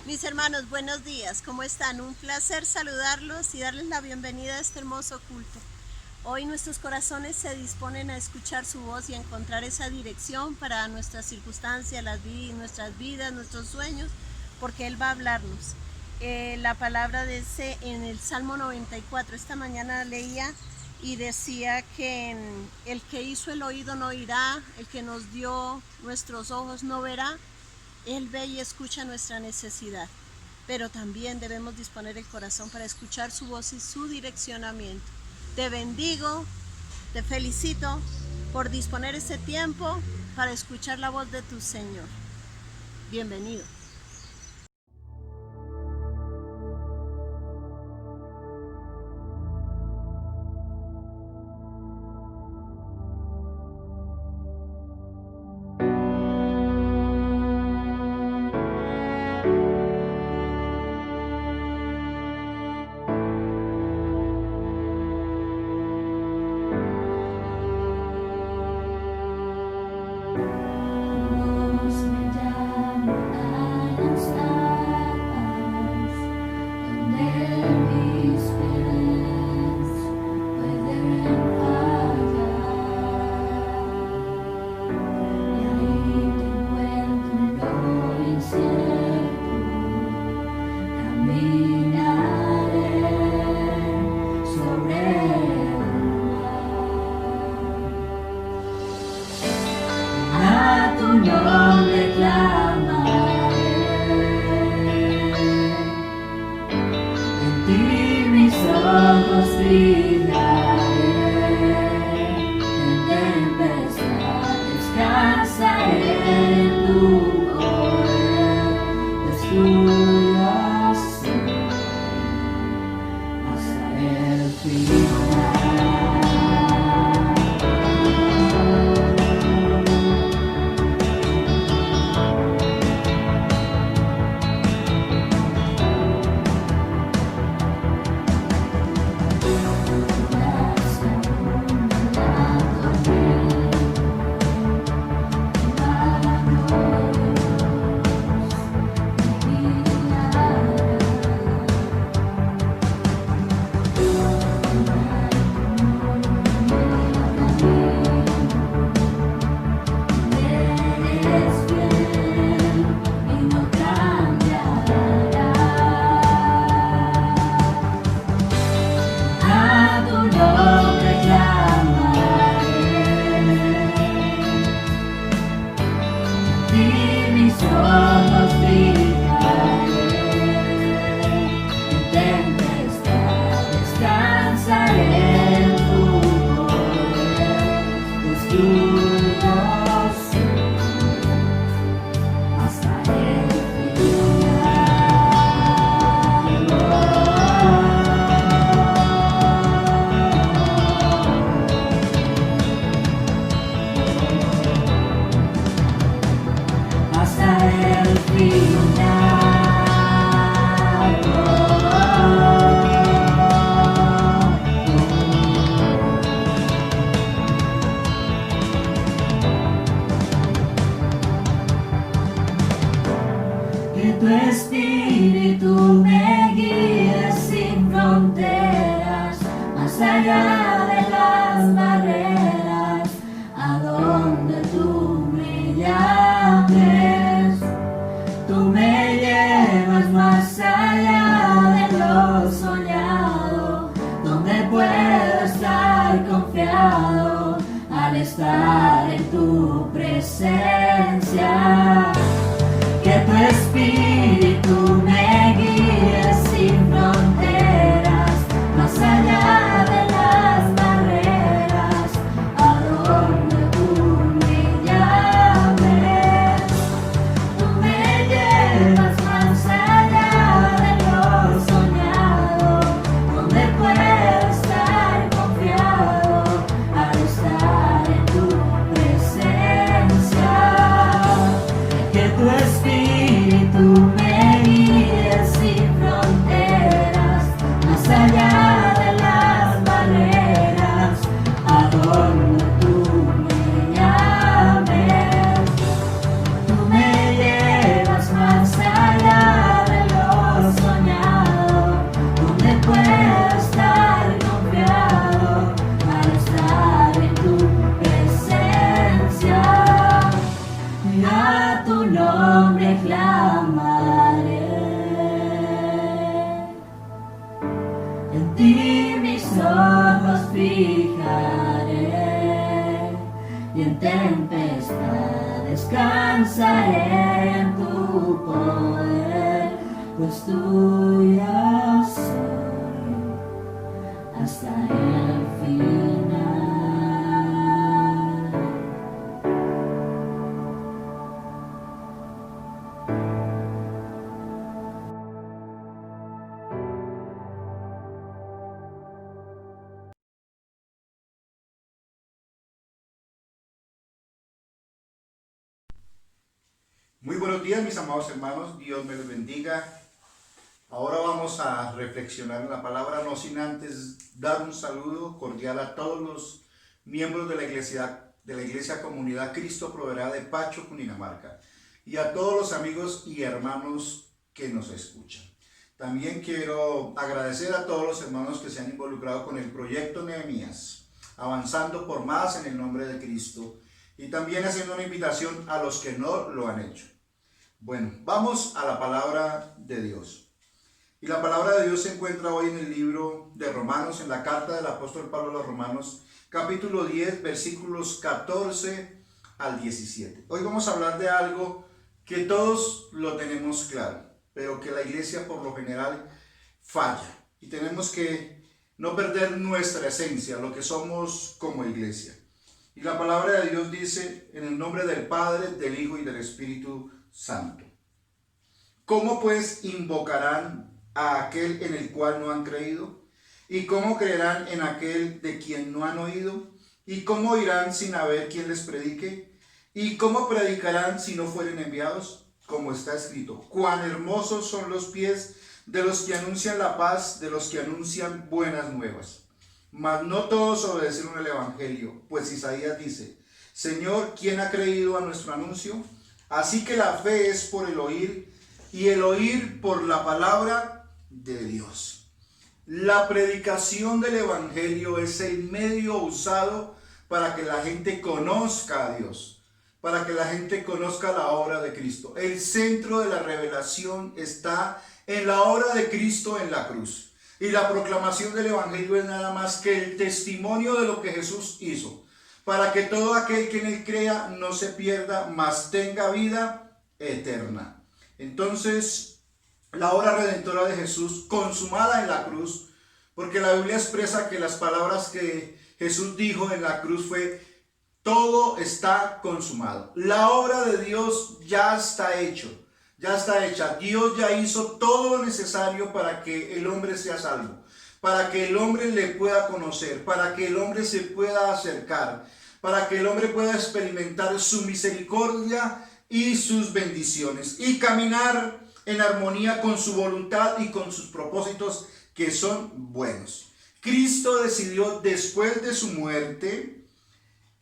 Mis hermanos, buenos días, ¿cómo están? Un placer saludarlos y darles la bienvenida a este hermoso culto. Hoy nuestros corazones se disponen a escuchar su voz y a encontrar esa dirección para nuestras circunstancias, nuestras vidas, nuestros sueños, porque Él va a hablarnos. La palabra dice en el Salmo 94, esta mañana leía y decía que el que hizo el oído no oirá, el que nos dio nuestros ojos no verá. Él ve y escucha nuestra necesidad, pero también debemos disponer el corazón para escuchar su voz y su direccionamiento. Te bendigo, te felicito por disponer ese tiempo para escuchar la voz de tu Señor. Bienvenido. Tu espíritu me guíe y en tempestad descansaré en tu poder, pues tuya soy hasta el final. Muy buenos días, mis amados hermanos, Dios me los bendiga. Ahora vamos a reflexionar en la palabra, no sin antes dar un saludo cordial a todos los miembros de la iglesia Comunidad Cristo Proveerá de Pacho, Cundinamarca, y a todos los amigos y hermanos que nos escuchan. También quiero agradecer a todos los hermanos que se han involucrado con el proyecto Nehemías, avanzando por más en el nombre de Cristo, y también haciendo una invitación a los que no lo han hecho. Bueno, vamos a la palabra de Dios. Y la palabra de Dios se encuentra hoy en el libro de Romanos, en la carta del apóstol Pablo a los Romanos, capítulo 10, versículos 14 al 17. Hoy vamos a hablar de algo que todos lo tenemos claro, pero que la iglesia por lo general falla. Y tenemos que no perder nuestra esencia, lo que somos como iglesia. Y la palabra de Dios dice, en el nombre del Padre, del Hijo y del Espíritu Santo. ¿Cómo pues invocarán a aquel en el cual no han creído? ¿Y cómo creerán en aquel de quien no han oído? ¿Y cómo irán sin haber quien les predique? ¿Y cómo predicarán si no fueren enviados? Como está escrito, cuán hermosos son los pies de los que anuncian la paz, de los que anuncian buenas nuevas. Mas no todos obedecieron el evangelio, pues Isaías dice, Señor, ¿quién ha creído a nuestro anuncio? Así que la fe es por el oír, y el oír por la palabra de Dios. La predicación del evangelio es el medio usado para que la gente conozca a Dios, para que la gente conozca la obra de Cristo. El centro de la revelación está en la obra de Cristo en la cruz. Y la proclamación del evangelio es nada más que el testimonio de lo que Jesús hizo, para que todo aquel que en él crea no se pierda, mas tenga vida eterna. Entonces, la obra redentora de Jesús consumada en la cruz, porque la Biblia expresa que las palabras que Jesús dijo en la cruz fue, todo está consumado. La obra de Dios ya está hecho. Ya está hecha. Dios ya hizo todo lo necesario para que el hombre sea salvo, para que el hombre le pueda conocer, para que el hombre se pueda acercar, para que el hombre pueda experimentar su misericordia y sus bendiciones y caminar en armonía con su voluntad y con sus propósitos que son buenos. Cristo decidió después de su muerte,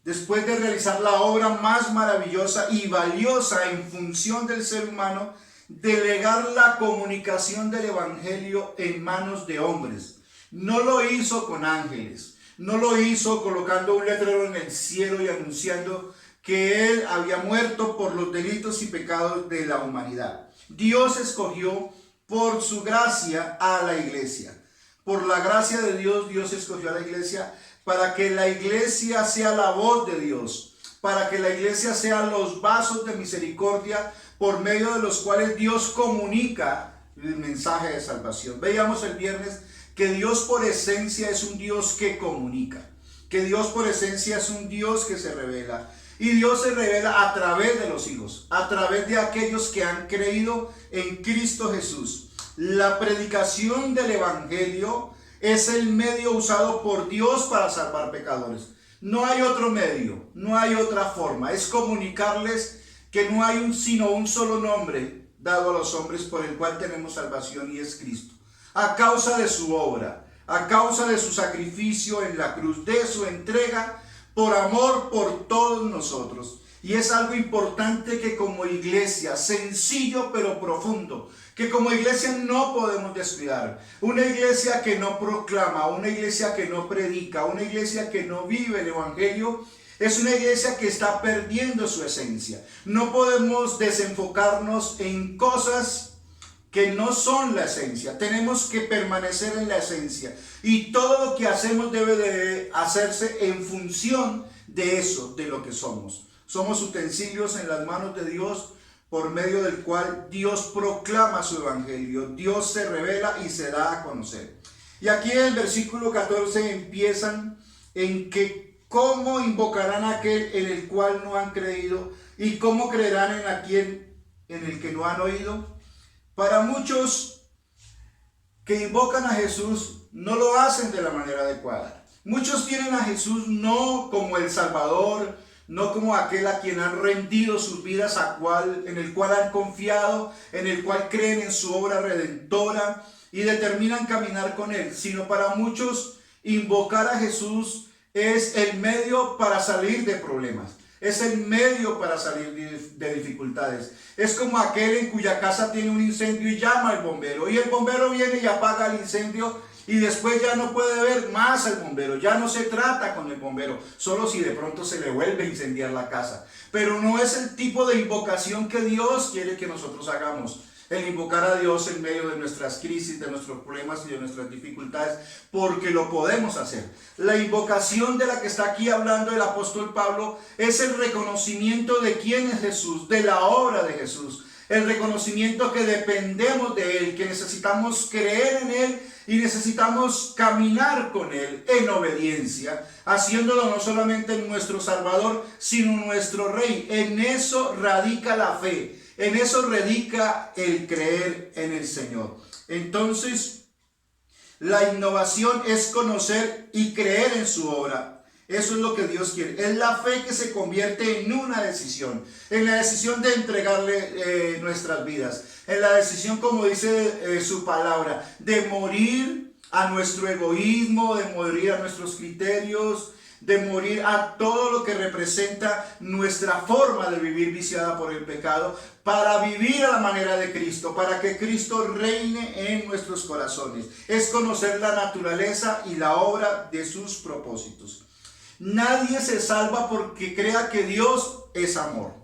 después de realizar la obra más maravillosa y valiosa en función del ser humano, delegar la comunicación del evangelio en manos de hombres. No lo hizo con ángeles, no lo hizo colocando un letrero en el cielo y anunciando que él había muerto por los delitos y pecados de la humanidad. Dios escogió por su gracia a la iglesia. Por la gracia de Dios, Dios escogió a la iglesia para que la iglesia sea la voz de Dios, para que la iglesia sea los vasos de misericordia por medio de los cuales Dios comunica el mensaje de salvación. Veíamos el viernes que Dios por esencia es un Dios que comunica, que Dios por esencia es un Dios que se revela. Y Dios se revela a través de los hijos, a través de aquellos que han creído en Cristo Jesús. La predicación del evangelio es el medio usado por Dios para salvar pecadores. No hay otro medio, no hay otra forma. Es comunicarles que no hay sino un solo nombre dado a los hombres por el cual tenemos salvación, y es Cristo. A causa de su obra, a causa de su sacrificio en la cruz, de su entrega por amor por todos nosotros. Y es algo importante que como iglesia, sencillo pero profundo, que como iglesia no podemos descuidar. Una iglesia que no proclama, una iglesia que no predica, una iglesia que no vive el evangelio, es una iglesia que está perdiendo su esencia. No podemos desenfocarnos en cosas que no son la esencia. Tenemos que permanecer en la esencia. Y todo lo que hacemos debe de hacerse en función de eso, de lo que somos. Somos utensilios en las manos de Dios por medio del cual Dios proclama su evangelio. Dios se revela y se da a conocer. Y aquí en el versículo 14 empiezan en que cómo invocarán a aquel en el cual no han creído y cómo creerán en aquel en el que no han oído. Para muchos que invocan a Jesús no lo hacen de la manera adecuada. Muchos tienen a Jesús no como el Salvador, no como aquel a quien han rendido sus vidas, en el cual han confiado, en el cual creen en su obra redentora y determinan caminar con él, sino para muchos invocar a Jesús es el medio para salir de problemas, es el medio para salir de dificultades. Es como aquel en cuya casa tiene un incendio y llama al bombero, y el bombero viene y apaga el incendio, y después ya no puede ver más al bombero, ya no se trata con el bombero, solo si de pronto se le vuelve a incendiar la casa. Pero no es el tipo de invocación que Dios quiere que nosotros hagamos. El invocar a Dios en medio de nuestras crisis, de nuestros problemas y de nuestras dificultades, porque lo podemos hacer. La invocación de la que está aquí hablando el apóstol Pablo es el reconocimiento de quién es Jesús, de la obra de Jesús. El reconocimiento que dependemos de Él, que necesitamos creer en Él y necesitamos caminar con Él en obediencia, haciéndolo no solamente nuestro Salvador, sino nuestro Rey. En eso radica la fe. En eso radica el creer en el Señor. Entonces, la innovación es conocer y creer en su obra. Eso es lo que Dios quiere. Es la fe que se convierte en una decisión. En la decisión de entregarle nuestras vidas. En la decisión, como dice su palabra, de morir a nuestro egoísmo, de morir a nuestros criterios, de morir a todo lo que representa nuestra forma de vivir viciada por el pecado, para vivir a la manera de Cristo, para que Cristo reine en nuestros corazones. Es conocer la naturaleza y la obra de sus propósitos. Nadie se salva porque crea que Dios es amor.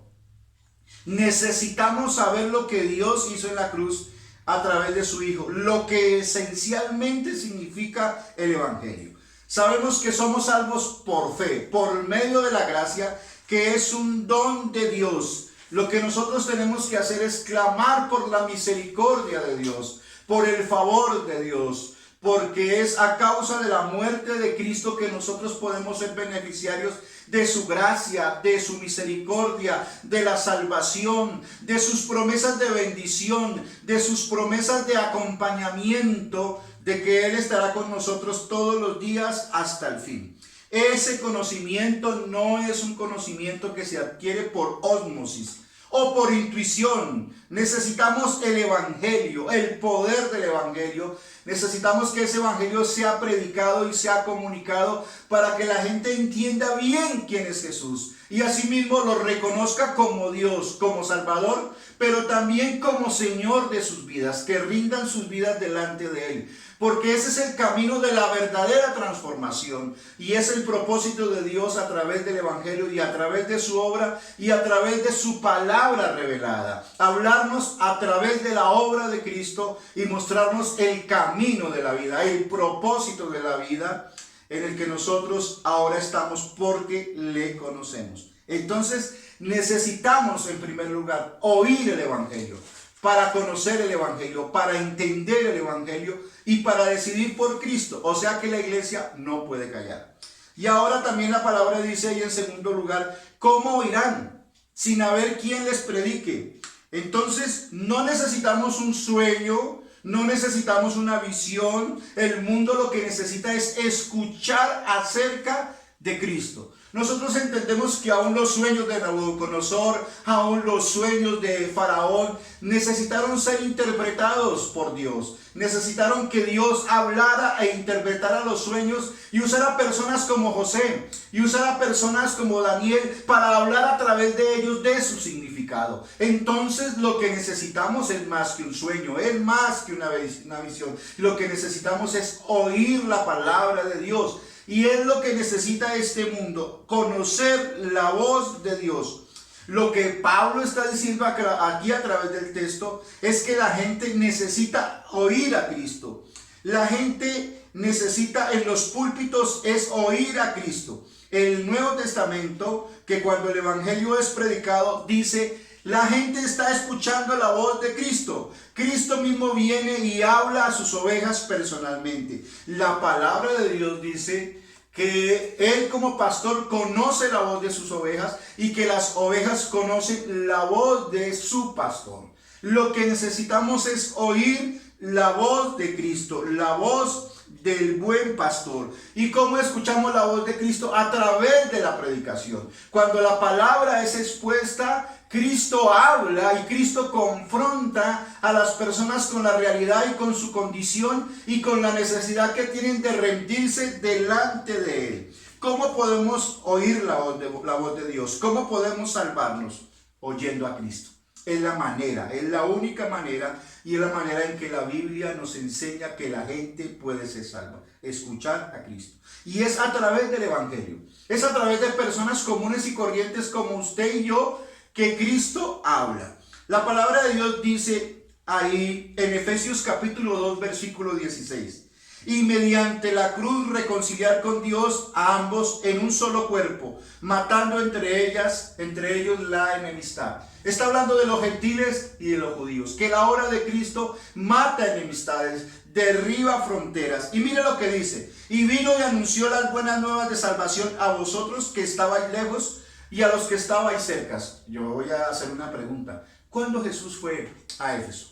Necesitamos saber lo que Dios hizo en la cruz a través de su Hijo, lo que esencialmente significa el Evangelio. Sabemos que somos salvos por fe, por medio de la gracia, que es un don de Dios. Lo que nosotros tenemos que hacer es clamar por la misericordia de Dios, por el favor de Dios, porque es a causa de la muerte de Cristo que nosotros podemos ser beneficiarios de su gracia, de su misericordia, de la salvación, de sus promesas de bendición, de sus promesas de acompañamiento, de que Él estará con nosotros todos los días hasta el fin. Ese conocimiento no es un conocimiento que se adquiere por ósmosis o por intuición. Necesitamos el Evangelio, el poder del Evangelio. Necesitamos que ese Evangelio sea predicado y sea comunicado para que la gente entienda bien quién es Jesús y asimismo lo reconozca como Dios, como Salvador, pero también como Señor de sus vidas, que rindan sus vidas delante de Él. Porque ese es el camino de la verdadera transformación y es el propósito de Dios a través del Evangelio y a través de su obra y a través de su palabra revelada. Hablarnos a través de la obra de Cristo y mostrarnos el camino de la vida, el propósito de la vida en el que nosotros ahora estamos porque le conocemos. Entonces necesitamos en primer lugar oír el Evangelio, para conocer el Evangelio, para entender el Evangelio y para decidir por Cristo. O sea que la iglesia no puede callar. Y ahora también la palabra dice ahí en segundo lugar, ¿cómo oirán sin haber quien les predique? Entonces no necesitamos un sueño, no necesitamos una visión. El mundo lo que necesita es escuchar acerca de Cristo. Nosotros entendemos que aún los sueños de Nabucodonosor, aún los sueños de Faraón, necesitaron ser interpretados por Dios. Necesitaron que Dios hablara e interpretara los sueños y usara personas como José y usara personas como Daniel para hablar a través de ellos de su significado. Entonces lo que necesitamos es más que un sueño, es más que una visión. Lo que necesitamos es oír la palabra de Dios. Y es lo que necesita este mundo, conocer la voz de Dios. Lo que Pablo está diciendo aquí a través del texto es que la gente necesita oír a Cristo. La gente necesita en los púlpitos es oír a Cristo. el Nuevo Testamento, que cuando el Evangelio es predicado, dice, la gente está escuchando la voz de Cristo. Cristo mismo viene y habla a sus ovejas personalmente. La palabra de Dios dice que Él como pastor conoce la voz de sus ovejas y que las ovejas conocen la voz de su pastor. Lo que necesitamos es oír la voz de Cristo, la voz del buen pastor. ¿Y cómo escuchamos la voz de Cristo? A través de la predicación. Cuando la palabra es expuesta, Cristo habla y Cristo confronta a las personas con la realidad y con su condición y con la necesidad que tienen de rendirse delante de Él. ¿Cómo podemos oír la voz de Dios? ¿Cómo podemos salvarnos? Oyendo a Cristo. Es la manera, es la única manera y es la manera en que la Biblia nos enseña que la gente puede ser salva. Escuchar a Cristo. Y es a través del Evangelio. Es a través de personas comunes y corrientes como usted y yo que Cristo habla. La palabra de Dios dice ahí en Efesios capítulo 2 versículo 16. Y mediante la cruz reconciliar con Dios a ambos en un solo cuerpo, matando entre ellos la enemistad. Está hablando de los gentiles y de los judíos, que la obra de Cristo mata enemistades, derriba fronteras. Y mire lo que dice, y vino y anunció las buenas nuevas de salvación a vosotros que estabais lejos y a los que estabais cerca. Yo voy a hacer una pregunta. ¿Cuándo Jesús fue a Éfeso?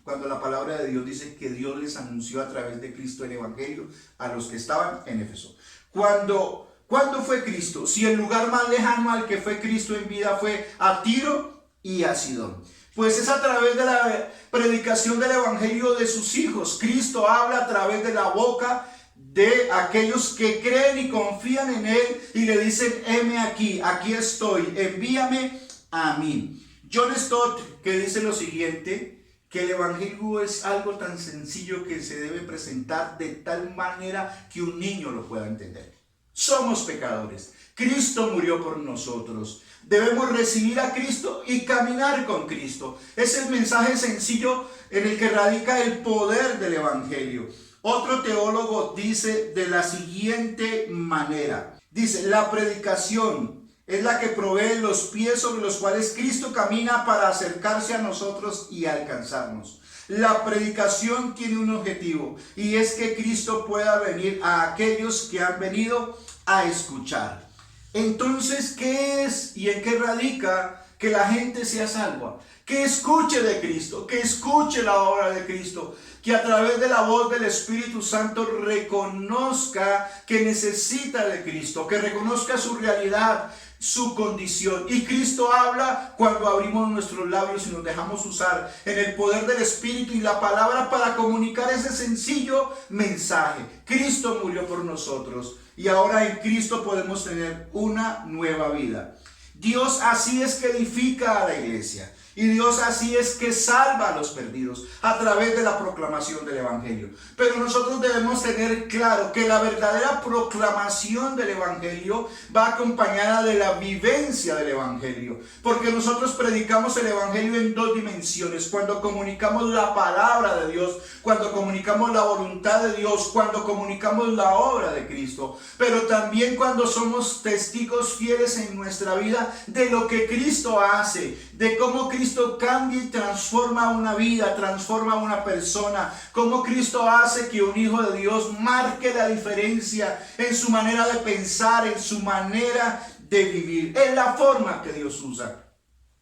Cuando la palabra de Dios dice que Dios les anunció a través de Cristo el Evangelio a los que estaban en Éfeso. ¿Cuándo fue Cristo? Si el lugar más lejano al que fue Cristo en vida fue a Tiro y a Sidón. Pues es a través de la predicación del Evangelio de sus hijos. Cristo habla a través de la boca de aquellos que creen y confían en Él y le dicen, heme aquí estoy, envíame a mí. John Stott, que dice lo siguiente, que el Evangelio es algo tan sencillo que se debe presentar de tal manera que un niño lo pueda entender. Somos pecadores. Cristo murió por nosotros. Debemos recibir a Cristo y caminar con Cristo. Es el mensaje sencillo en el que radica el poder del Evangelio. Otro teólogo dice de la siguiente manera. Dice, la predicación es la que provee los pies sobre los cuales Cristo camina para acercarse a nosotros y alcanzarnos. La predicación tiene un objetivo y es que Cristo pueda venir a aquellos que han venido a escuchar. Entonces, ¿qué es y en qué radica que la gente sea salva? Que escuche de Cristo, que escuche la obra de Cristo, que a través de la voz del Espíritu Santo reconozca que necesita de Cristo, que reconozca su realidad, su condición. Y Cristo habla cuando abrimos nuestros labios y nos dejamos usar en el poder del Espíritu y la palabra para comunicar ese sencillo mensaje. Cristo murió por nosotros y ahora en Cristo podemos tener una nueva vida. Dios así es que edifica a la iglesia. Y Dios así es que salva a los perdidos a través de la proclamación del Evangelio. Pero nosotros debemos tener claro que la verdadera proclamación del Evangelio va acompañada de la vivencia del Evangelio. Porque nosotros predicamos el Evangelio en dos dimensiones. Cuando comunicamos la palabra de Dios, cuando comunicamos la voluntad de Dios, cuando comunicamos la obra de Cristo. Pero también cuando somos testigos fieles en nuestra vida de lo que Cristo hace, de cómo Cristo cambia y transforma una vida, transforma una persona, cómo Cristo hace que un hijo de Dios marque la diferencia en su manera de pensar, en su manera de vivir, en la forma que Dios usa,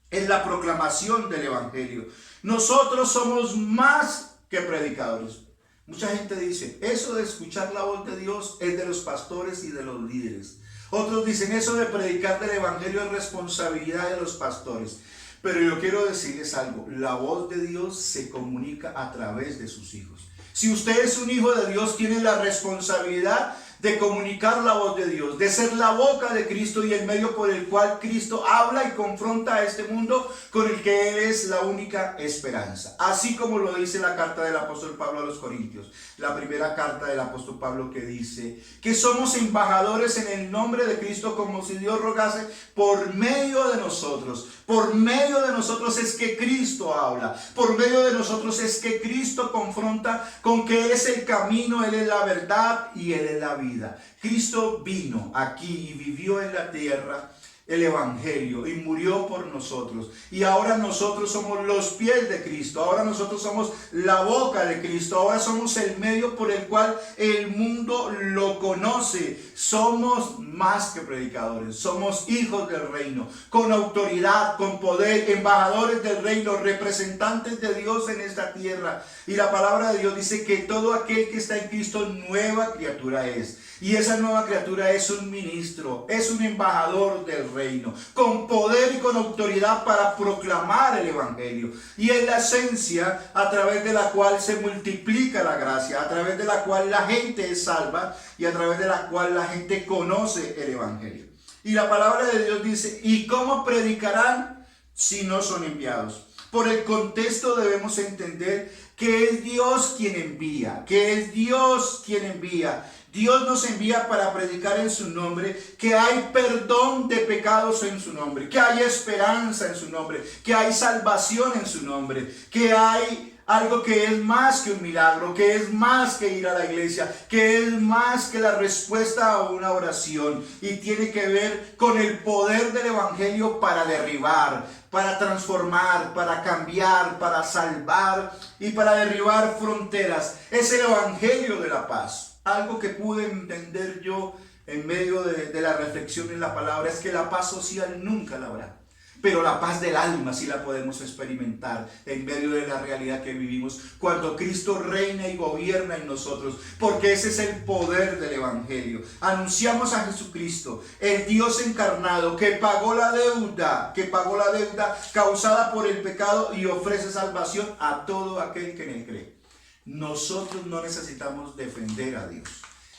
en la proclamación del Evangelio. Nosotros somos más que predicadores. Mucha gente dice, eso de escuchar la voz de Dios es de los pastores y de los líderes. Otros dicen, eso de predicar del Evangelio es responsabilidad de los pastores. Pero yo quiero decirles algo, la voz de Dios se comunica a través de sus hijos. Si usted es un hijo de Dios, tiene la responsabilidad de comunicar la voz de Dios, de ser la boca de Cristo y el medio por el cual Cristo habla y confronta a este mundo con el que Él es la única esperanza. Así como lo dice la carta del apóstol Pablo a los Corintios, la primera carta del apóstol Pablo que dice que somos embajadores en el nombre de Cristo como si Dios rogase por medio de nosotros. Por medio de nosotros es que Cristo habla, por medio de nosotros es que Cristo confronta con que Él es el camino, Él es la verdad y Él es la vida. vida. Cristo vino aquí y vivió en la tierra el Evangelio y murió por nosotros. Y ahora nosotros somos los pies de Cristo. Ahora nosotros somos la boca de Cristo. Ahora somos el medio por el cual el mundo lo conoce. Somos más que predicadores. Somos hijos del reino, con autoridad, con poder, embajadores del reino, representantes de Dios en esta tierra. Y la palabra de Dios dice que todo aquel que está en Cristo, nueva criatura es. Y esa nueva criatura es un ministro, es un embajador del reino, con poder y con autoridad para proclamar el Evangelio. Y es la esencia a través de la cual se multiplica la gracia, a través de la cual la gente es salva y a través de la cual la gente conoce el Evangelio. Y la palabra de Dios dice, ¿y cómo predicarán si no son enviados? Por el contexto debemos entender que es Dios quien envía, que es Dios quien envía. Dios nos envía para predicar en su nombre, que hay perdón de pecados en su nombre, que hay esperanza en su nombre, que hay salvación en su nombre, que hay algo que es más que un milagro, que es más que ir a la iglesia, que es más que la respuesta a una oración y tiene que ver con el poder del Evangelio para derribar, para transformar, para cambiar, para salvar y para derribar fronteras. Es el Evangelio de la paz. Algo que pude entender yo en medio de la reflexión en la palabra es que la paz social nunca la habrá. Pero la paz del alma sí la podemos experimentar en medio de la realidad que vivimos cuando Cristo reina y gobierna en nosotros, porque ese es el poder del Evangelio. Anunciamos a Jesucristo, el Dios encarnado que pagó la deuda causada por el pecado y ofrece salvación a todo aquel que en él cree. Nosotros no necesitamos defender a Dios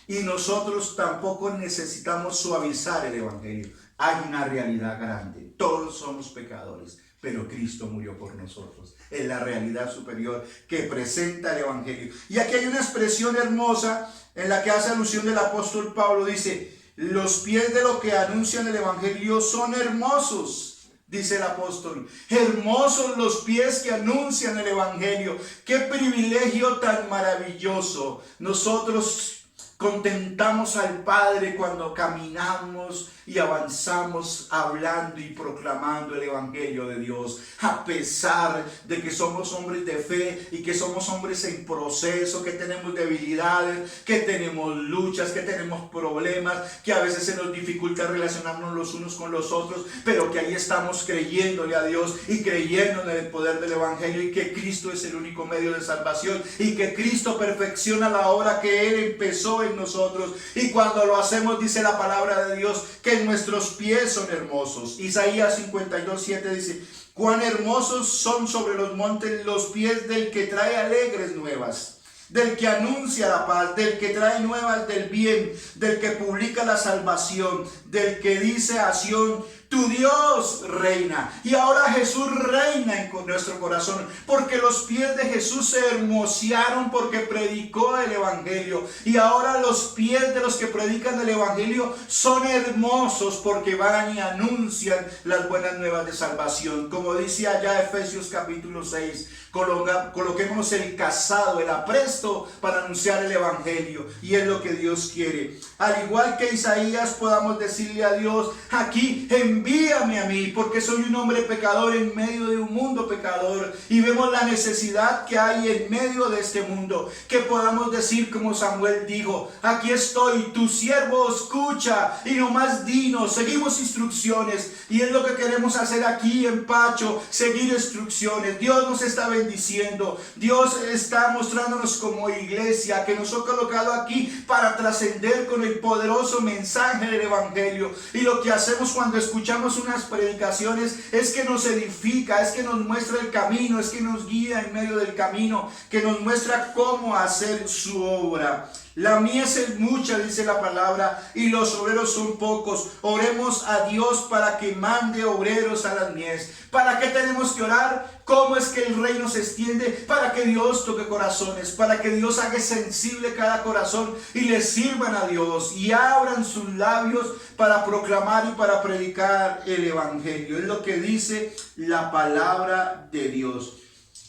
y nosotros tampoco necesitamos suavizar el Evangelio. Hay una realidad grande, todos somos pecadores, pero Cristo murió por nosotros. Es la realidad superior que presenta el Evangelio. Y aquí hay una expresión hermosa en la que hace alusión del apóstol Pablo. Dice, los pies de los que anuncian el Evangelio son hermosos. Dice el apóstol, hermosos los pies que anuncian el Evangelio. Qué privilegio tan maravilloso. Nosotros contentamos al Padre cuando caminamos y avanzamos hablando y proclamando el Evangelio de Dios, a pesar de que somos hombres de fe y que somos hombres en proceso, que tenemos debilidades, que tenemos luchas, que tenemos problemas, que a veces se nos dificulta relacionarnos los unos con los otros, pero que ahí estamos creyéndole a Dios y creyendo en el poder del Evangelio y que Cristo es el único medio de salvación y que Cristo perfecciona la obra que Él empezó en nosotros. Y cuando lo hacemos, dice la palabra de Dios, que nuestros pies son hermosos. Isaías 52:7 dice, cuán hermosos son sobre los montes los pies del que trae alegres nuevas, del que anuncia la paz, del que trae nuevas del bien, del que publica la salvación, del que dice a Sión, tu Dios reina. Y ahora Jesús reina en nuestro corazón, porque los pies de Jesús se hermosearon porque predicó el Evangelio. Y ahora los pies de los que predican el Evangelio son hermosos porque van y anuncian las buenas nuevas de salvación. Como dice allá Efesios capítulo 6, coloquemos el calzado, el apresto para anunciar el Evangelio. Y es lo que Dios quiere. Al igual que Isaías, podamos decirle a Dios, aquí envíame a mí, porque soy un hombre pecador en medio de un mundo pecador. Y vemos la necesidad que hay en medio de este mundo. Que podamos decir como Samuel dijo, aquí estoy, tu siervo escucha y nomás dinos, seguimos instrucciones. Y es lo que queremos hacer aquí en Pacho, seguir instrucciones. Dios nos está bendiciendo. Dios está mostrándonos como iglesia que nos ha colocado aquí para trascender con el poderoso mensaje del Evangelio. Y lo que hacemos cuando escuchamos unas predicaciones es que nos edifica, es que nos muestra el camino, es que nos guía en medio del camino, que nos muestra cómo hacer su obra. La mies es mucha, dice la palabra, y los obreros son pocos. Oremos a Dios para que mande obreros a las mies. ¿Para qué tenemos que orar? ¿Cómo es que el reino se extiende? Para que Dios toque corazones, para que Dios haga sensible cada corazón y le sirvan a Dios y abran sus labios para proclamar y para predicar el Evangelio. Es lo que dice la palabra de Dios.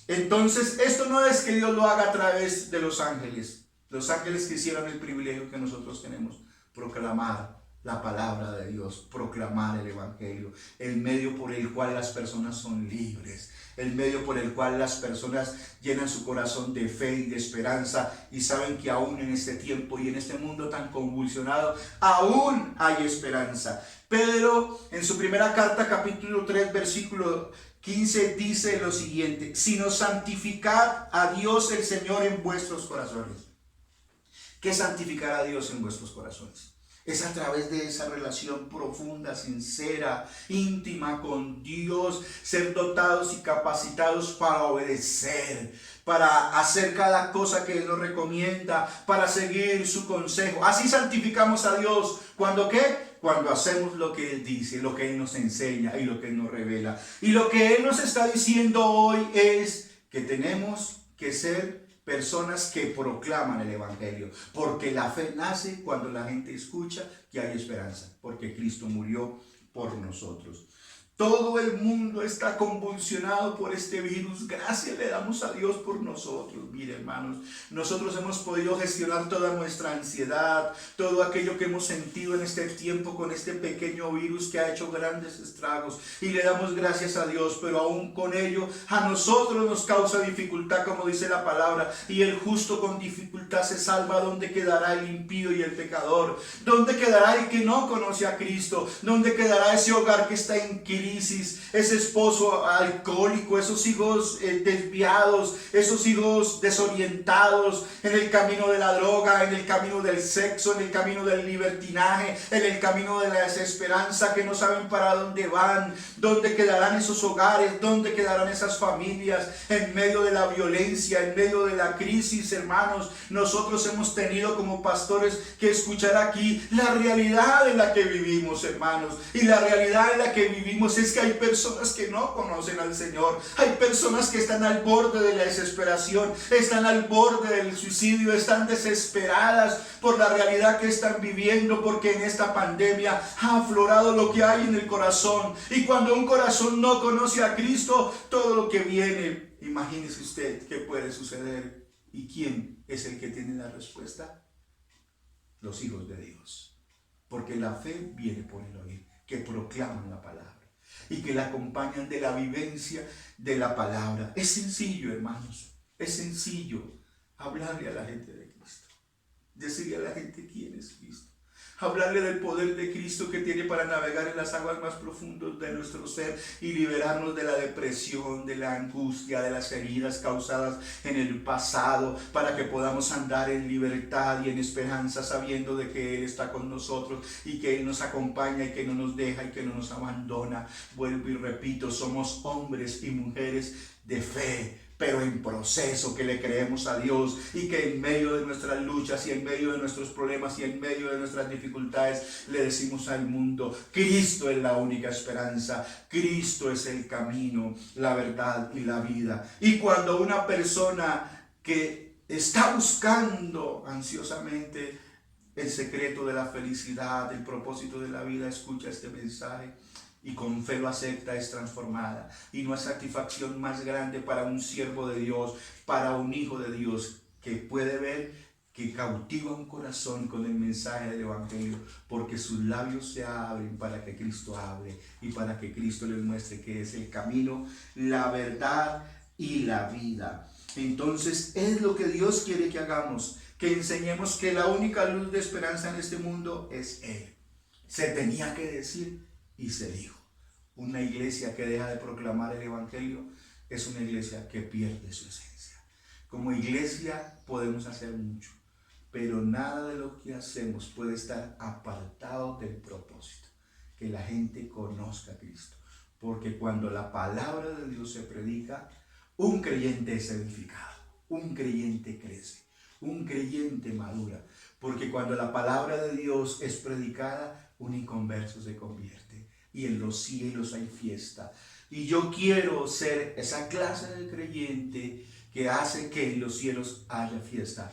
Entonces, esto no es que Dios lo haga a través de los ángeles. Los ángeles quisieran el privilegio que nosotros tenemos, proclamar la palabra de Dios, proclamar el evangelio, el medio por el cual las personas son libres, el medio por el cual las personas llenan su corazón de fe y de esperanza y saben que aún en este tiempo y en este mundo tan convulsionado, aún hay esperanza. Pedro, en su primera carta, capítulo 3, versículo 15, dice lo siguiente: sino santificad a Dios el Señor en vuestros corazones. ¿Qué santificar a Dios en vuestros corazones? Es a través de esa relación profunda, sincera, íntima con Dios, ser dotados y capacitados para obedecer, para hacer cada cosa que Él nos recomienda, para seguir su consejo. Así santificamos a Dios. ¿Cuándo qué? Cuando hacemos lo que Él dice, lo que Él nos enseña y lo que Él nos revela. Y lo que Él nos está diciendo hoy es que tenemos que ser personas que proclaman el evangelio, porque la fe nace cuando la gente escucha que hay esperanza, porque Cristo murió por nosotros. Todo el mundo está convulsionado por este virus. Gracias le damos a Dios por nosotros. Mire, hermanos, nosotros hemos podido gestionar toda nuestra ansiedad, todo aquello que hemos sentido en este tiempo con este pequeño virus que ha hecho grandes estragos. Y le damos gracias a Dios, pero aún con ello a nosotros nos causa dificultad, como dice la palabra. Y el justo con dificultad se salva. ¿Dónde quedará el impío y el pecador? ¿Dónde quedará el que no conoce a Cristo? ¿Dónde quedará ese hogar que está en crisis? Ese esposo alcohólico, esos hijos desviados, esos hijos desorientados en el camino de la droga, en el camino del sexo, en el camino del libertinaje, en el camino de la desesperanza, que no saben para dónde van. ¿Dónde quedarán esos hogares? ¿Dónde quedarán esas familias en medio de la violencia, en medio de la crisis, hermanos? Nosotros hemos tenido como pastores que escuchar aquí la realidad en la que vivimos, hermanos, y la realidad en la que vivimos es que hay personas que no conocen al Señor. Hay personas que están al borde de la desesperación, están al borde del suicidio, están desesperadas por la realidad que están viviendo, porque en esta pandemia ha aflorado lo que hay en el corazón. Y cuando un corazón no conoce a Cristo, todo lo que viene, imagínese usted qué puede suceder. ¿Y quién es el que tiene la respuesta? Los hijos de Dios. Porque la fe viene por el oír, que proclaman la palabra y que la acompañan de la vivencia de la palabra. Es sencillo, hermanos, es sencillo hablarle a la gente de Cristo, decirle a la gente quién es Cristo, hablarle del poder de Cristo que tiene para navegar en las aguas más profundas de nuestro ser y liberarnos de la depresión, de la angustia, de las heridas causadas en el pasado, para que podamos andar en libertad y en esperanza, sabiendo de que Él está con nosotros y que Él nos acompaña y que no nos deja y que no nos abandona. Vuelvo y repito, somos hombres y mujeres de fe, pero en proceso, que le creemos a Dios y que en medio de nuestras luchas y en medio de nuestros problemas y en medio de nuestras dificultades le decimos al mundo: Cristo es la única esperanza, Cristo es el camino, la verdad y la vida. Y cuando una persona que está buscando ansiosamente el secreto de la felicidad, el propósito de la vida, escucha este mensaje y con fe lo acepta, es transformada. Y no hay satisfacción más grande para un siervo de Dios, para un hijo de Dios, que puede ver que cautiva un corazón con el mensaje del evangelio, porque sus labios se abren para que Cristo hable y para que Cristo les muestre que es el camino, la verdad y la vida. Entonces es lo que Dios quiere que hagamos, que enseñemos que la única luz de esperanza en este mundo es Él. Se tenía que decir y se dijo. Una iglesia que deja de proclamar el evangelio es una iglesia que pierde su esencia. Como iglesia podemos hacer mucho, pero nada de lo que hacemos puede estar apartado del propósito, que la gente conozca a Cristo. Porque cuando la palabra de Dios se predica, un creyente es edificado, un creyente crece, un creyente madura. Porque cuando la palabra de Dios es predicada, un inconverso se convierte y en los cielos hay fiesta. Y yo quiero ser esa clase de creyente que hace que en los cielos haya fiesta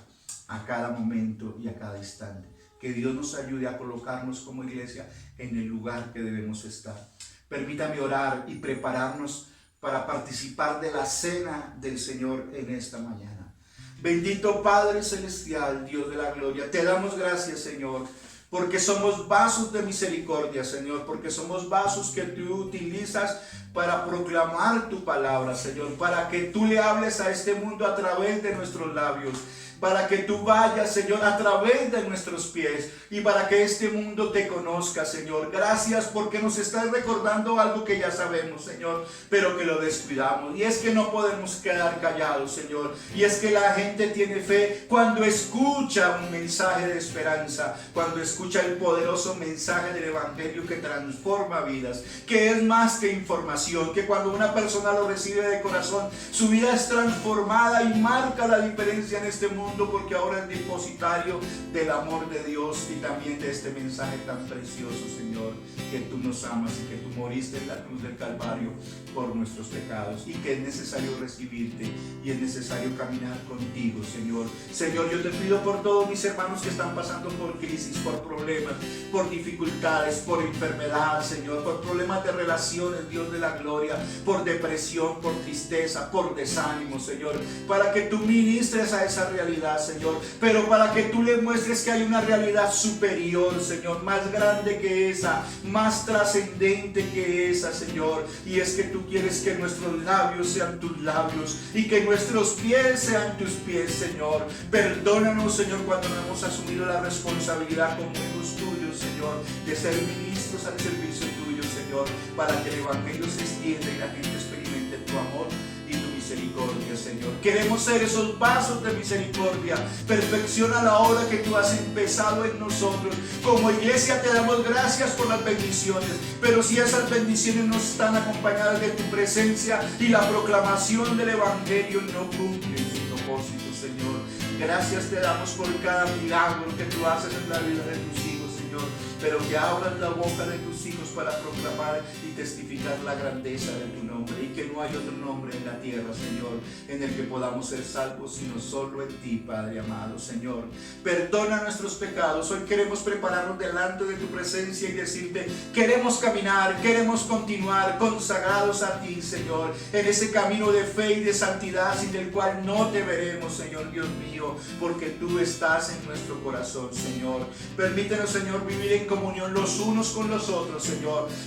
a cada momento y a cada instante. Que Dios nos ayude a colocarnos como iglesia en el lugar que debemos estar. Permítame orar y prepararnos para participar de la cena del Señor en esta mañana. Bendito Padre Celestial, Dios de la gloria, te damos gracias, Señor, porque somos vasos de misericordia, Señor, porque somos vasos que tú utilizas para proclamar tu palabra, Señor, para que tú le hables a este mundo a través de nuestros labios, para que tú vayas, Señor, a través de nuestros pies y para que este mundo te conozca, Señor. Gracias porque nos estás recordando algo que ya sabemos, Señor, pero que lo descuidamos. Y es que no podemos quedar callados, Señor. Y es que la gente tiene fe cuando escucha un mensaje de esperanza, cuando escucha el poderoso mensaje del Evangelio que transforma vidas, que es más que información, que cuando una persona lo recibe de corazón, su vida es transformada y marca la diferencia en este mundo, porque ahora es depositario del amor de Dios y también de este mensaje tan precioso, Señor, que tú nos amas y que tú moriste en la cruz del Calvario por nuestros pecados y que es necesario recibirte y es necesario caminar contigo, Señor. Señor, yo te pido por todos mis hermanos que están pasando por crisis, por problemas, por dificultades, por enfermedad, Señor, por problemas de relaciones, Dios de la gloria, por depresión, por tristeza, por desánimo, Señor, para que tú ministres a esa realidad, Señor, pero para que tú le muestres que hay una realidad superior, Señor, más grande que esa, más trascendente que esa, Señor, y es que tú quieres que nuestros labios sean tus labios y que nuestros pies sean tus pies, Señor. Perdónanos, Señor, cuando no hemos asumido la responsabilidad como hijos tuyos, Señor, de ser ministros al servicio tuyo, Señor, para que el Evangelio se extienda y la gente experimente tu amor y tu misericordia, Señor. Queremos ser esos vasos de misericordia. Perfecciona la obra que tú has empezado en nosotros. Como iglesia te damos gracias por las bendiciones, pero si esas bendiciones no están acompañadas de tu presencia y la proclamación del Evangelio, no cumplen su propósito, Señor. Gracias te damos por cada milagro que tú haces en la vida de tus hijos, Señor, pero que abras la boca de tus hijos para proclamar y testificar la grandeza de tu nombre, y que no hay otro nombre en la tierra, Señor, en el que podamos ser salvos, sino solo en ti, Padre amado, Señor. Perdona nuestros pecados. Hoy queremos prepararnos delante de tu presencia y decirte, queremos caminar, queremos continuar consagrados a ti, Señor, en ese camino de fe y de santidad sin el cual no te veremos, Señor Dios mío, porque tú estás en nuestro corazón, Señor. Permítenos, Señor, vivir en comunión los unos con los otros, Señor.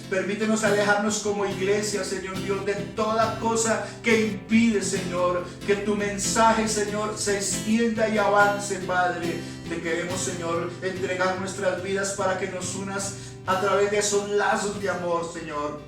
Permítenos alejarnos como iglesia, Señor Dios, de toda cosa que impide, Señor, que tu mensaje, Señor, se extienda y avance, Padre. Te queremos, Señor, entregar nuestras vidas para que nos unas a través de esos lazos de amor, Señor,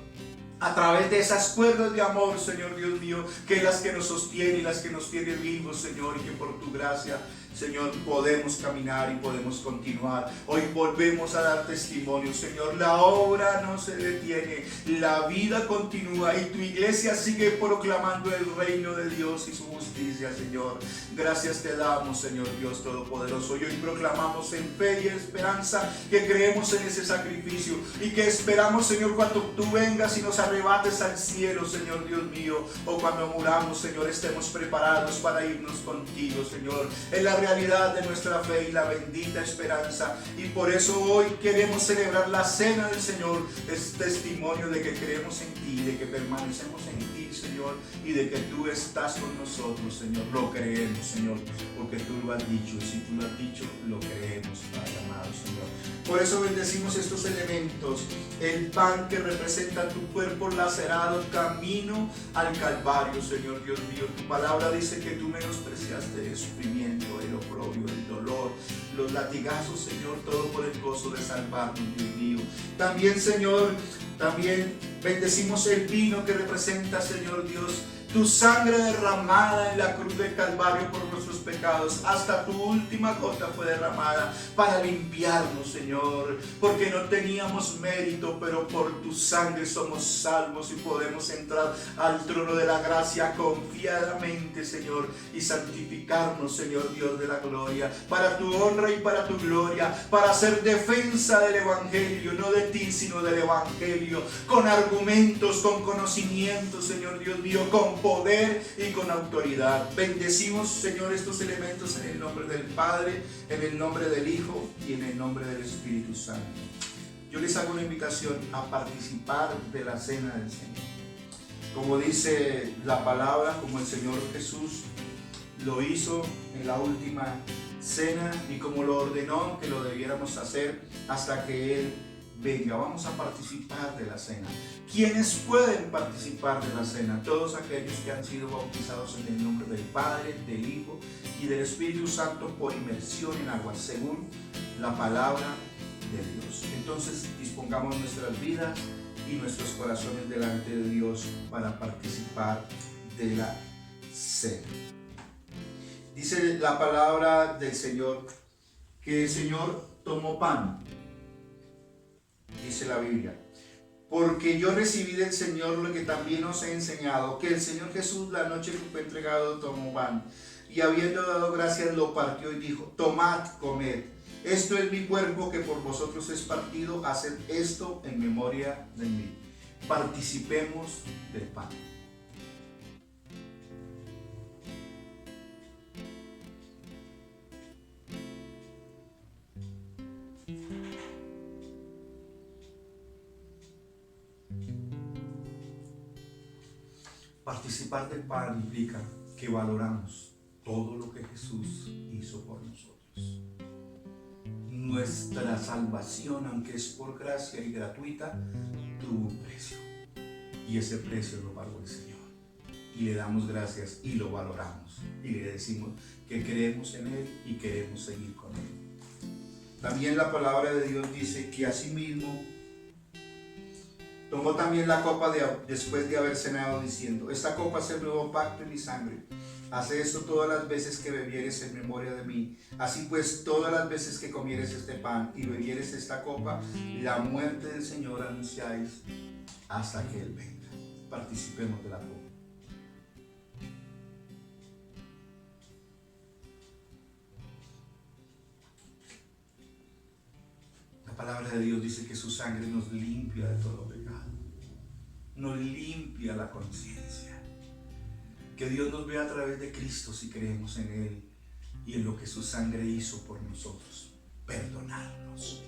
a través de esas cuerdas de amor, Señor Dios mío, que es las que nos sostiene y las que nos tiene vivos, Señor, y que por tu gracia, Señor, podemos caminar y podemos continuar. Hoy volvemos a dar testimonio, Señor. La obra no se detiene, la vida continúa y tu iglesia sigue proclamando el reino de Dios y su justicia, Señor. Gracias te damos, Señor Dios Todopoderoso. Y hoy proclamamos en fe y esperanza que creemos en ese sacrificio y que esperamos, Señor, cuando tú vengas y nos arrebates al cielo, Señor Dios mío, o cuando muramos, Señor, estemos preparados para irnos contigo, Señor. En la realidad de nuestra fe y la bendita esperanza, y por eso hoy queremos celebrar la cena del Señor. Es testimonio de que creemos en ti, de que permanecemos en ti, Señor, y de que tú estás con nosotros, Señor. Lo creemos, Señor, porque tú lo has dicho, y si tú lo has dicho, lo creemos, Padre amado, Señor. Por eso bendecimos estos elementos: el pan que representa tu cuerpo lacerado camino al Calvario, Señor Dios mío. Tu palabra dice que tú menospreciaste el sufrimiento, el oprobio, el dolor, los latigazos, Señor, todo por el gozo de salvarnos, Dios mío. También, Señor, también bendecimos el vino que representa, Señor Dios, tu sangre derramada en la cruz del Calvario por nuestros pecados. Hasta tu última gota fue derramada para limpiarnos, Señor, porque no teníamos mérito, pero por tu sangre somos salvos y podemos entrar al trono de la gracia confiadamente, Señor, y santificarnos, Señor Dios de la gloria, para tu honra y para tu gloria, para hacer defensa del Evangelio, no de ti, sino del Evangelio, con argumentos, con conocimiento, Señor Dios mío, con poder y con autoridad. Bendecimos, Señor, estos elementos en el nombre del Padre, en el nombre del Hijo y en el nombre del Espíritu Santo. Yo les hago una invitación a participar de la cena del Señor. Como dice la palabra, como el Señor Jesús lo hizo en la última cena y como lo ordenó que lo debiéramos hacer hasta que Él venga. Vamos a participar de la cena. ¿Quiénes pueden participar de la cena? Todos aquellos que han sido bautizados en el nombre del Padre, del Hijo y del Espíritu Santo por inmersión en agua, según la palabra de Dios. Entonces dispongamos nuestras vidas y nuestros corazones delante de Dios para participar de la cena. Dice la palabra del Señor que el Señor tomó pan, dice la Biblia, porque yo recibí del Señor lo que también os he enseñado, que el Señor Jesús la noche que fue entregado tomó pan y habiendo dado gracias lo partió y dijo: tomad, comed, esto es mi cuerpo que por vosotros es partido, haced esto en memoria de mí. Participemos del pan. Participar del pan implica que valoramos todo lo que Jesús hizo por nosotros. Nuestra salvación, aunque es por gracia y gratuita, tuvo un precio. Y ese precio lo pagó el Señor. Y le damos gracias y lo valoramos. Y le decimos que creemos en Él y queremos seguir con Él. También la palabra de Dios dice que asimismo tomó también la copa después de haber cenado, diciendo: esta copa es el nuevo pacto en mi sangre. Haz esto todas las veces que bebieres en memoria de mí. Así pues, todas las veces que comieres este pan y bebieres esta copa, la muerte del Señor anunciáis hasta que Él venga. Participemos de la copa. La palabra de Dios dice que su sangre nos limpia de todo pecado, nos limpia la conciencia. Que Dios nos vea a través de Cristo si creemos en Él y en lo que su sangre hizo por nosotros, perdonarnos.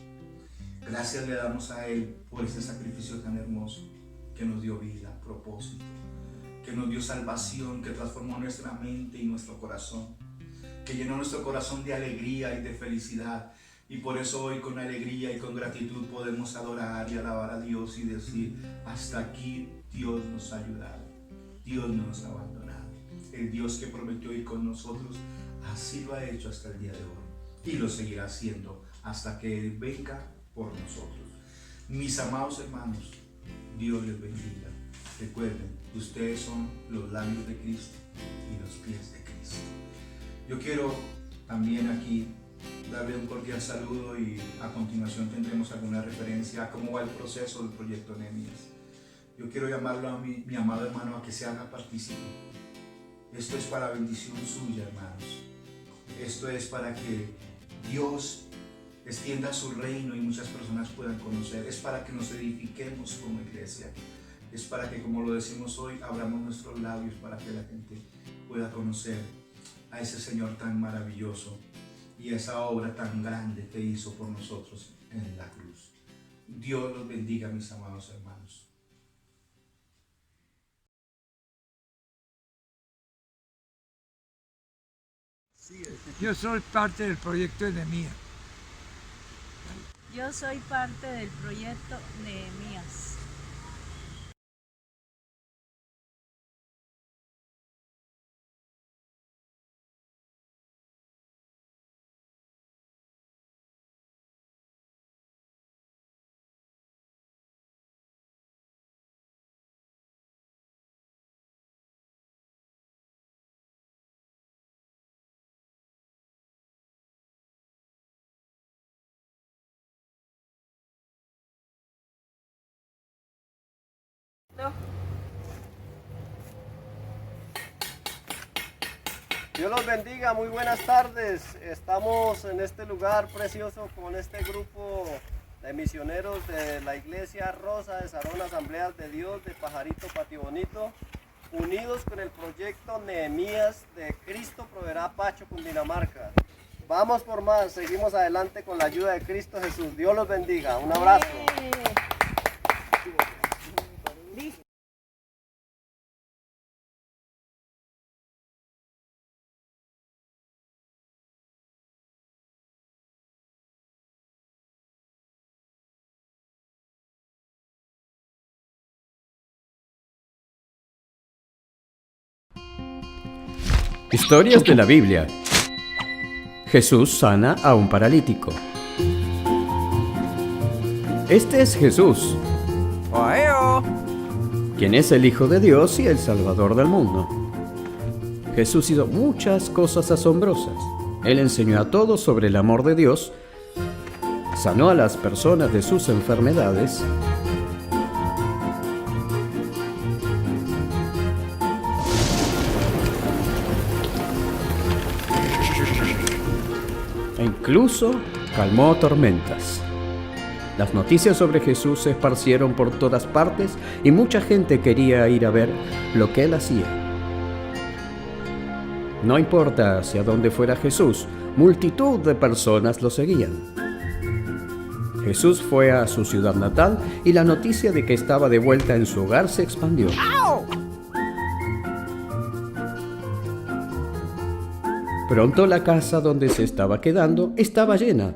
Gracias le damos a Él por ese sacrificio tan hermoso que nos dio vida, propósito, que nos dio salvación, que transformó nuestra mente y nuestro corazón, que llenó nuestro corazón de alegría y de felicidad. Y por eso hoy con alegría y con gratitud podemos adorar y alabar a Dios y decir: hasta aquí Dios nos ha ayudado, Dios no nos ha abandonado. El Dios que prometió ir con nosotros así lo ha hecho hasta el día de hoy y lo seguirá haciendo hasta que Él venga por nosotros. Mis amados hermanos, Dios les bendiga. Recuerden, ustedes son los labios de Cristo y los pies de Cristo. Yo quiero también aquí darle un cordial saludo y a continuación tendremos alguna referencia a cómo va el proceso del proyecto Nehemías. Yo quiero llamarlo a mi amado hermano a que se haga partícipe. Esto es para bendición suya, hermanos. Esto es para que Dios extienda su reino y muchas personas puedan conocer. Es para que nos edifiquemos como iglesia. Es para que, como lo decimos hoy, abramos nuestros labios para que la gente pueda conocer a ese Señor tan maravilloso y esa obra tan grande que hizo por nosotros en la cruz. Dios los bendiga, mis amados hermanos. Yo soy parte del proyecto Nehemías. Yo soy parte del proyecto Nehemías. Dios los bendiga, muy buenas tardes. Estamos en este lugar precioso con este grupo de misioneros de la Iglesia Rosa de Sarón, Asambleas de Dios de Pajarito Patio Bonito, unidos con el proyecto Nehemías de Cristo Proveerá Pacho, Cundinamarca. Vamos por más, seguimos adelante con la ayuda de Cristo Jesús. Dios los bendiga, un abrazo. Historias de la Biblia. Jesús sana a un paralítico. Este es Jesús, quien es el Hijo de Dios y el Salvador del mundo. Jesús hizo muchas cosas asombrosas. Él enseñó a todos sobre el amor de Dios, sanó a las personas de sus enfermedades, e incluso calmó tormentas. Las noticias sobre Jesús se esparcieron por todas partes y mucha gente quería ir a ver lo que él hacía. No importa hacia dónde fuera Jesús, multitud de personas lo seguían. Jesús fue a su ciudad natal y la noticia de que estaba de vuelta en su hogar se expandió. Pronto la casa donde se estaba quedando estaba llena.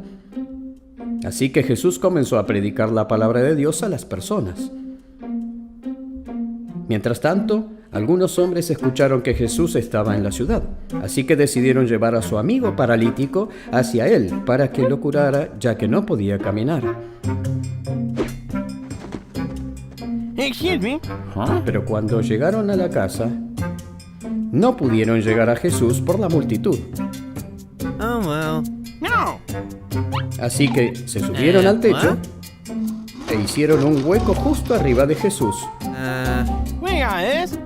Así que Jesús comenzó a predicar la palabra de Dios a las personas. Mientras tanto, algunos hombres escucharon que Jesús estaba en la ciudad, así que decidieron llevar a su amigo paralítico hacia él para que lo curara, ya que no podía caminar. Excuse me. Pero cuando llegaron a la casa, no pudieron llegar a Jesús por la multitud. Oh, well. No. Así que se subieron al techo e hicieron un hueco justo arriba de Jesús. We got this.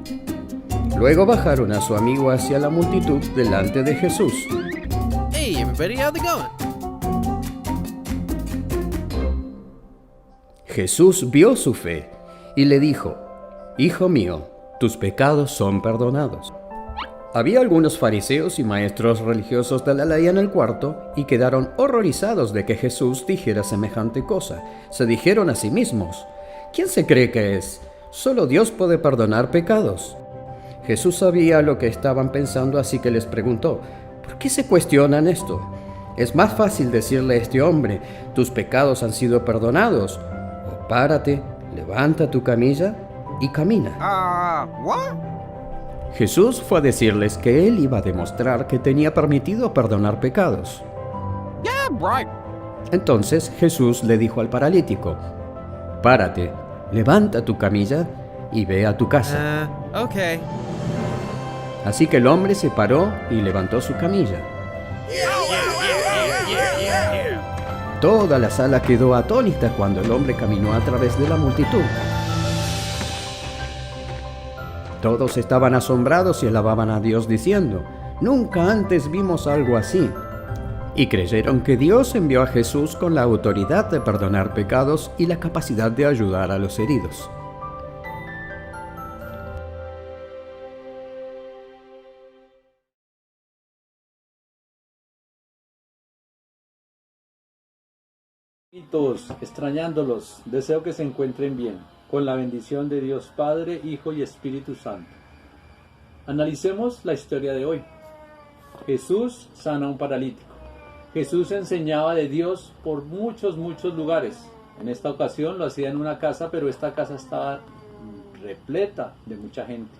Luego bajaron a su amigo hacia la multitud delante de Jesús. Hey, everybody, how's it going? Jesús vio su fe y le dijo: Hijo mío, tus pecados son perdonados. Había algunos fariseos y maestros religiosos de la ley en el cuarto y quedaron horrorizados de que Jesús dijera semejante cosa. Se dijeron a sí mismos: ¿Quién se cree que es? Solo Dios puede perdonar pecados. Jesús sabía lo que estaban pensando, así que les preguntó: ¿por qué se cuestionan esto? Es más fácil decirle a este hombre: tus pecados han sido perdonados, o párate, levanta tu camilla y camina. What? Jesús fue a decirles que él iba a demostrar que tenía permitido perdonar pecados. Yeah, right. Entonces Jesús le dijo al paralítico: párate, levanta tu camilla y ve a tu casa. Okay. Así que el hombre se paró y levantó su camilla. Toda la sala quedó atónita cuando el hombre caminó a través de la multitud. Todos estaban asombrados y alababan a Dios diciendo: nunca antes vimos algo así. Y creyeron que Dios envió a Jesús con la autoridad de perdonar pecados y la capacidad de ayudar a los heridos. Todos, extrañándolos, deseo que se encuentren bien, con la bendición de Dios Padre, Hijo y Espíritu Santo. Analicemos la historia de hoy. Jesús sana a un paralítico. Jesús enseñaba de Dios por muchos lugares. En esta ocasión lo hacía en una casa, pero esta casa estaba repleta de mucha gente.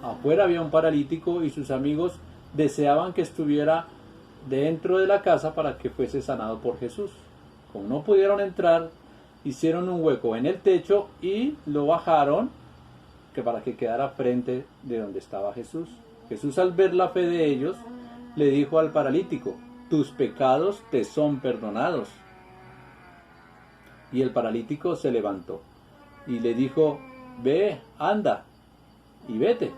Afuera había un paralítico y sus amigos deseaban que estuviera dentro de la casa para que fuese sanado por Jesús. Como no pudieron entrar, hicieron un hueco en el techo y lo bajaron para que quedara frente de donde estaba Jesús. Jesús, al ver la fe de ellos, le dijo al paralítico: tus pecados te son perdonados. Y el paralítico se levantó y le dijo: ve, anda y vete.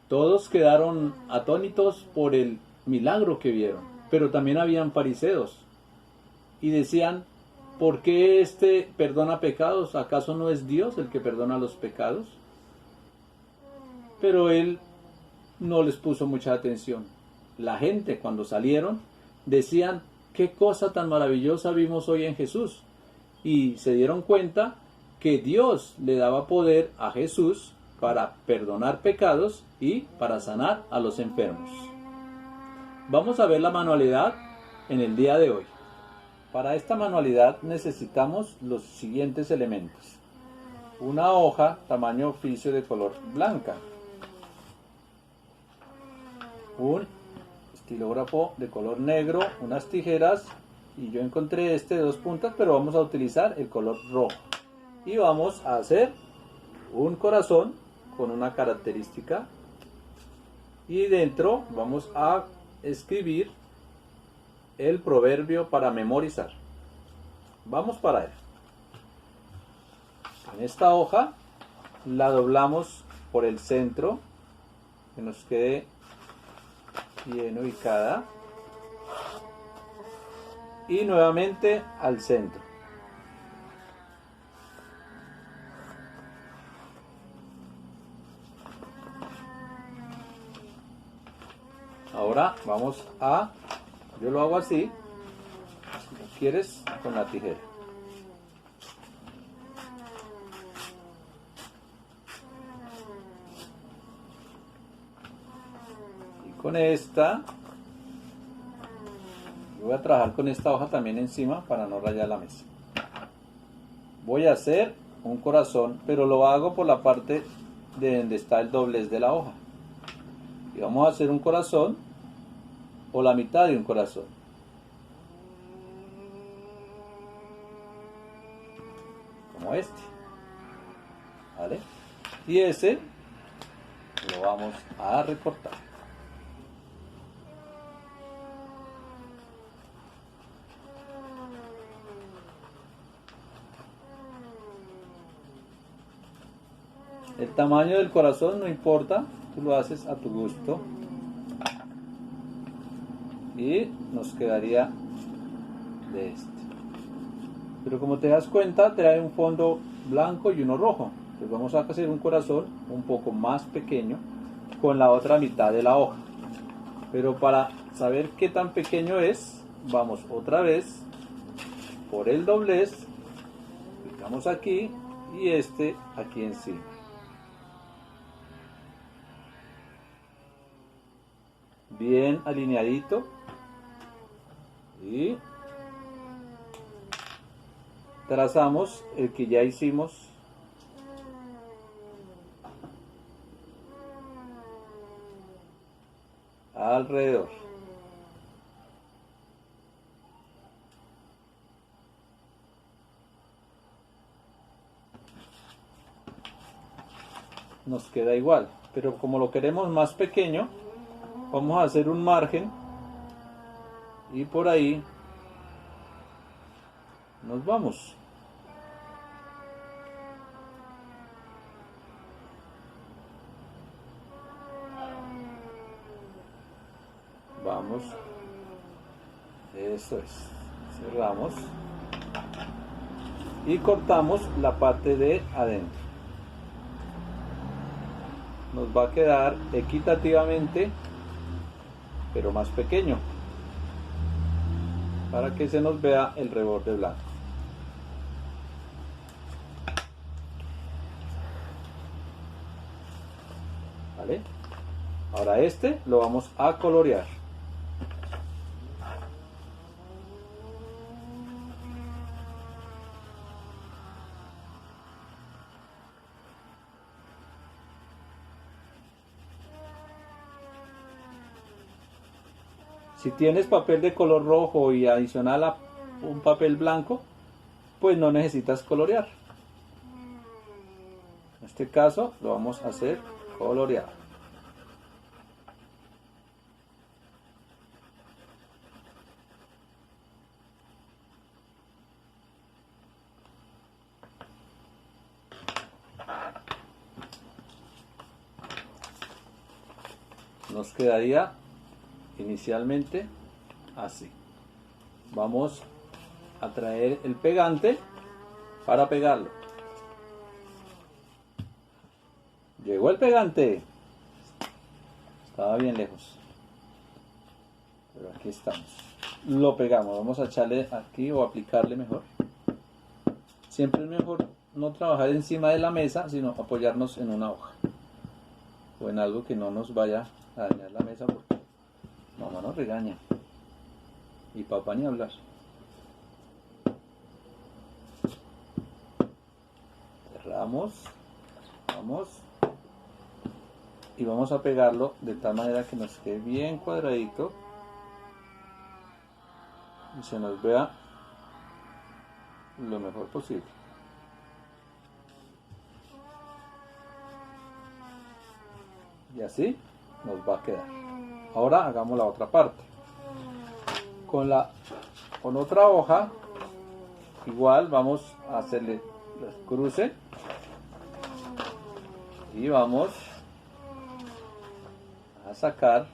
Todos quedaron atónitos por el milagro que vieron, pero también habían fariseos y decían: ¿por qué este perdona pecados? ¿Acaso no es Dios el que perdona los pecados? Pero él no les puso mucha atención. La gente, cuando salieron, decían: ¿qué cosa tan maravillosa vimos hoy en Jesús? Y se dieron cuenta que Dios le daba poder a Jesús para perdonar pecados y para sanar a los enfermos. Vamos a ver la manualidad en el día de hoy. Para esta manualidad necesitamos los siguientes elementos: una hoja tamaño oficio de color blanca, un estilógrafo de color negro, unas tijeras, y yo encontré este de 2 puntas, pero vamos a utilizar el color rojo. Y vamos a hacer un corazón con una característica, y dentro vamos a escribir el proverbio para memorizar. Vamos para él. En esta hoja la doblamos por el centro, que nos quede bien ubicada, y nuevamente al centro. Ahora vamos a, yo lo hago así, si lo quieres con la tijera. Y con esta, voy a trabajar con esta hoja también encima para no rayar la mesa. Voy a hacer un corazón, pero lo hago por la parte de donde está el doblez de la hoja. Y vamos a hacer un corazón o la mitad de un corazón. Como este. ¿Vale? Y ese lo vamos a recortar. El tamaño del corazón no importa, tú lo haces a tu gusto. Y nos quedaría de este. Pero como te das cuenta, trae un fondo blanco y uno rojo. Entonces vamos a hacer un corazón un poco más pequeño con la otra mitad de la hoja. Pero para saber qué tan pequeño es, vamos otra vez por el doblez, picamos aquí y este aquí encima. Bien alineadito. Y trazamos el que ya hicimos alrededor. Nos queda igual, pero como lo queremos más pequeño, vamos a hacer un margen y por ahí nos vamos. Vamos. Eso es. Cerramos. Y cortamos la parte de adentro. Nos va a quedar equitativamente, pero más pequeño, para que se nos vea el reborde blanco. ¿Vale? Ahora este lo vamos a colorear. Si tienes papel de color rojo y adicional a un papel blanco, pues no necesitas colorear. En este caso lo vamos a hacer coloreado. Nos quedaría inicialmente así. Vamos a traer el pegante para pegarlo. Llegó el pegante. Estaba bien lejos, pero aquí estamos. Lo pegamos. Vamos a echarle aquí o aplicarle mejor. Siempre es mejor no trabajar encima de la mesa, sino apoyarnos en una hoja o en algo que no nos vaya a dañar la mesa, porque mamá nos regaña y papá ni hablar. Cerramos, vamos y vamos a pegarlo de tal manera que nos quede bien cuadradito y se nos vea lo mejor posible. Y así nos va a quedar. Ahora hagamos la otra parte. Con otra hoja igual vamos a hacerle el cruce y vamos a sacar,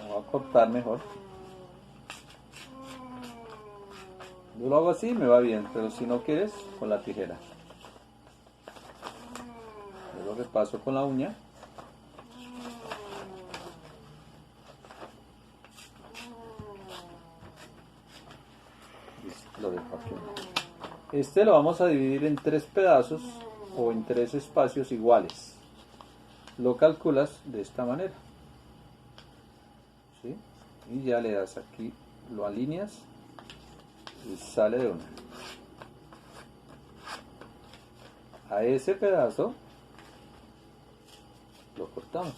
voy a cortar mejor. Yo lo hago así, me va bien, pero si no quieres, con la tijera. Yo lo repaso con la uña. Lo dejo aquí. Este lo vamos a dividir en 3 pedazos o en 3 espacios iguales. Lo calculas de esta manera, ¿sí? Y ya le das aquí, lo alineas y sale de una. A ese pedazo lo cortamos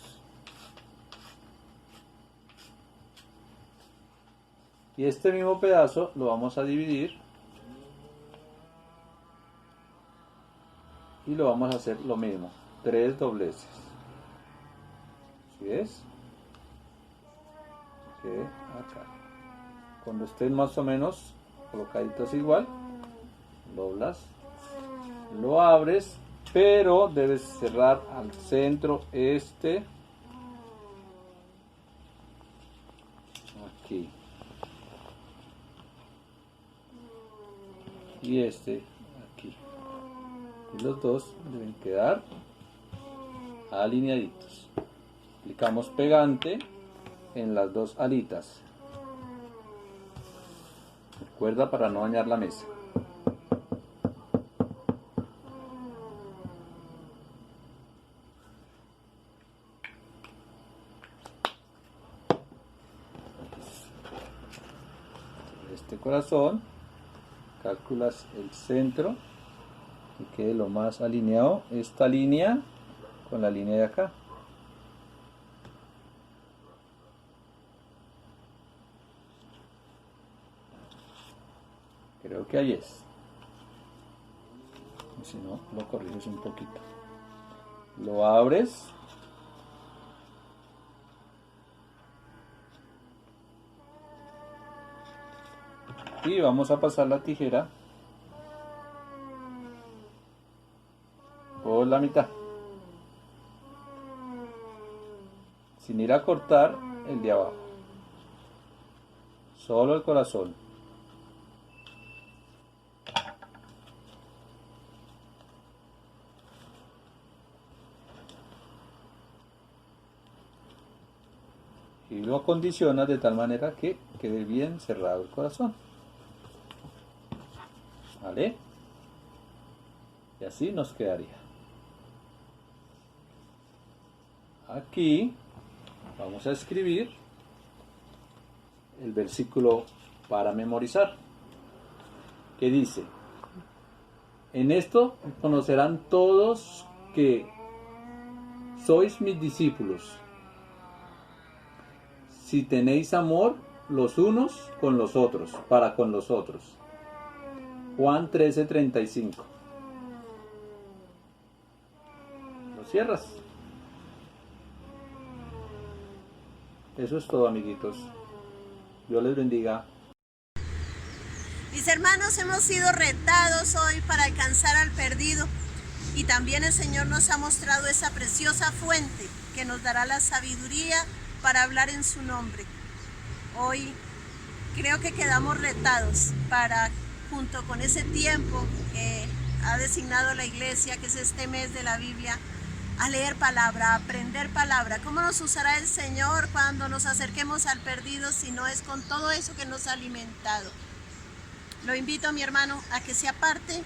y este mismo pedazo lo vamos a dividir y lo vamos a hacer lo mismo, 3 dobleces. ¿Sí ves? Que acá, cuando estén más o menos colocaditos igual, doblas, lo abres, pero debes cerrar al centro aquí y aquí, y los dos deben quedar alineaditos. Aplicamos pegante en las 2 alitas, recuerda, para no dañar la mesa. Este corazón, calculas el centro y quede lo más alineado esta línea con la línea de acá. Creo que ahí es. Y si no, lo corriges un poquito. Lo abres. Y vamos a pasar la tijera por la mitad, sin ir a cortar el de abajo, solo el corazón. Y lo acondicionas de tal manera que quede bien cerrado el corazón. ¿Vale? Y así nos quedaría. Aquí vamos a escribir el versículo para memorizar, que dice: en esto conocerán todos que sois mis discípulos, si tenéis amor los unos con los otros, para con los otros. Juan 13:35. Lo cierras. Eso es todo, amiguitos. Dios les bendiga. Mis hermanos, hemos sido retados hoy para alcanzar al perdido, y también el Señor nos ha mostrado esa preciosa fuente que nos dará la sabiduría para hablar en su nombre. Hoy creo que quedamos retados para, junto con ese tiempo que ha designado la iglesia, que es este mes de la Biblia, a leer palabra, a aprender palabra. ¿Cómo nos usará el Señor cuando nos acerquemos al perdido si no es con todo eso que nos ha alimentado? Lo invito, mi hermano, a que sea parte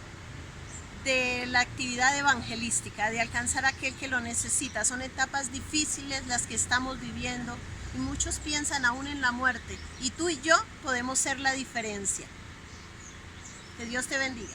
de la actividad evangelística, de alcanzar a aquel que lo necesita. Son etapas difíciles las que estamos viviendo y muchos piensan aún en la muerte, y tú y yo podemos ser la diferencia. Que Dios te bendiga.